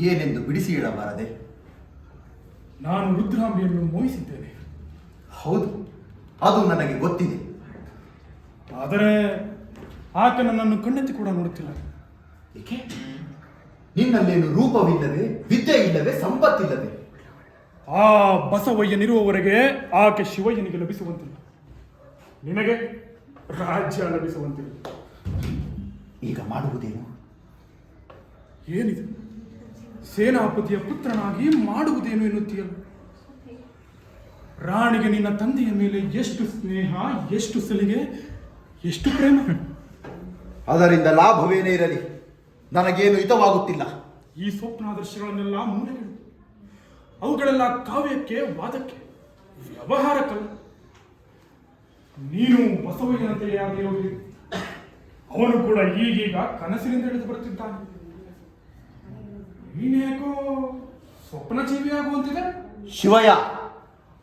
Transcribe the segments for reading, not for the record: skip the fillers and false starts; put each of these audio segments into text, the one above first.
ಏನೆಂದು ಬಿಡಿಸಿ ಹೇಳಬಾರದೆ? ನಾನು ರುದ್ರಾಂಬಿಯನ್ನು ಮೋಹಿಸಿದ್ದೇನೆ. ಹೌದು, ಅದು ನನಗೆ ಗೊತ್ತಿದೆ. ಆದರೆ ಆಕೆ ನನ್ನನ್ನು ಕಣ್ಣೆತ್ತಿ ಕೂಡ ನೋಡುತ್ತಿಲ್ಲ. ಏಕೆ? ನಿನ್ನಲ್ಲೇನು ರೂಪವಿಲ್ಲವೇ, ವಿದ್ಯೆ ಇಲ್ಲವೇ, ಸಂಪತ್ತಿಲ್ಲವೇ? ಆ ಬಸವಯ್ಯನಿರುವವರೆಗೆ ಆಕೆ ಶಿವಯ್ಯನಿಗೆ ಲಭಿಸುವಂತಿಲ್ಲ, ನಿನಗೆ ರಾಜ್ಯ ಲಭಿಸುವಂತಿಲ್ಲ. ಈಗ ಮಾಡುವುದೇನು? ಏನಿದೆ? ಸೇನಾಪತಿಯ ಪುತ್ರನಾಗಿ ಮಾಡುವುದೇನು ಎನ್ನುತ್ತೀಯಲ್ಲ? ರಾಣಿಗೆ ನಿನ್ನ ತಂದೆಯ ಮೇಲೆ ಎಷ್ಟು ಸ್ನೇಹ, ಎಷ್ಟು ಸಲಿಗೆ, ಎಷ್ಟು ಪ್ರೇಮ. ಅದರಿಂದ ಲಾಭವೇನೇ ಇರಲಿ, ನನಗೇನು ಹಿತವಾಗುತ್ತಿಲ್ಲ. ಈ ಸ್ವಪ್ನಾದರ್ಶಗಳನ್ನೆಲ್ಲ ಮೂಲೆಗಿಡು. ಅವುಗಳೆಲ್ಲ ಕಾವ್ಯಕ್ಕೆ, ವಾದಕ್ಕೆ, ವ್ಯವಹಾರಕ್ಕಲ್ಲ. ನೀನು ಬಸವಯ್ಯನಂತೆಯೇ ಆಗಿರೋಗಿ, ಅವನು ಕೂಡ ಈಗೀಗ ಕನಸಿನಿಂದ ಹಿಡಿದು ಬರುತ್ತಿದ್ದಾನೆ. ನೀನೇಕೋ ಸ್ವಪ್ನ ಜೀವಿಯಾಗುವಂತಿದೆ. ಶಿವಯ್ಯ,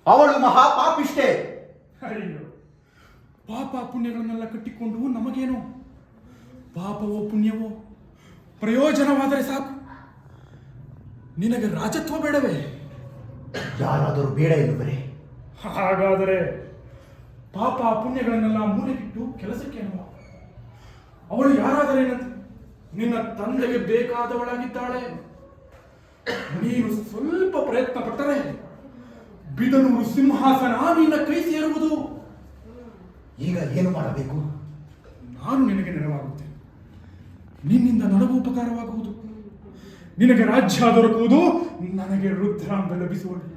ಅವಳು ಮಹಾಪಾಪಿಷ್ಟೇ. ಅಯ್ಯೋ, ಪಾಪ ಪುಣ್ಯಗಳನ್ನೆಲ್ಲ ಕಟ್ಟಿಕೊಂಡು ನಮಗೇನು? ಪಾಪವೋ ಪುಣ್ಯವೋ ಪ್ರಯೋಜನವಾದರೆ ಸಾಕು. ನಿನಗೆ ರಾಜತ್ವ ಬೇಡವೇ? ಯಾರಾದರೂ ಬೇಡ ಎನ್ನುವರೆ? ಹಾಗಾದರೆ ಪಾಪ ಪುಣ್ಯಗಳನ್ನೆಲ್ಲ ಮೂಲೆಗಿಟ್ಟು ಕೆಲಸಕ್ಕೆ ಅನ್ನುವ. ಅವಳು ಯಾರಾದರೇನಂತೆ? ನಿನ್ನ ತಂದೆಗೆ ಬೇಕಾದವಳಾಗಿದ್ದಾಳೆ. ನೀನು ಸ್ವಲ್ಪ ಪ್ರಯತ್ನ ಪಟ್ಟರೆ ಬಿದನೂರು ಸಿಂಹಾಸನ ನಿನ್ನ ಕೈ ಸೇರುವುದು. ಈಗ ಏನು ಮಾಡಬೇಕು? ನಾನು ನಿನಗೆ ನೆರವಾಗುತ್ತೇನೆ. ನಿನ್ನಿಂದ ನನಗೂ ಉಪಕಾರವಾಗುವುದು. ನಿನಗೆ ರಾಜ್ಯ ದೊರಕುವುದು, ನನಗೆ ರುದ್ರಾಂಬ ಲಭಿಸುವುದು.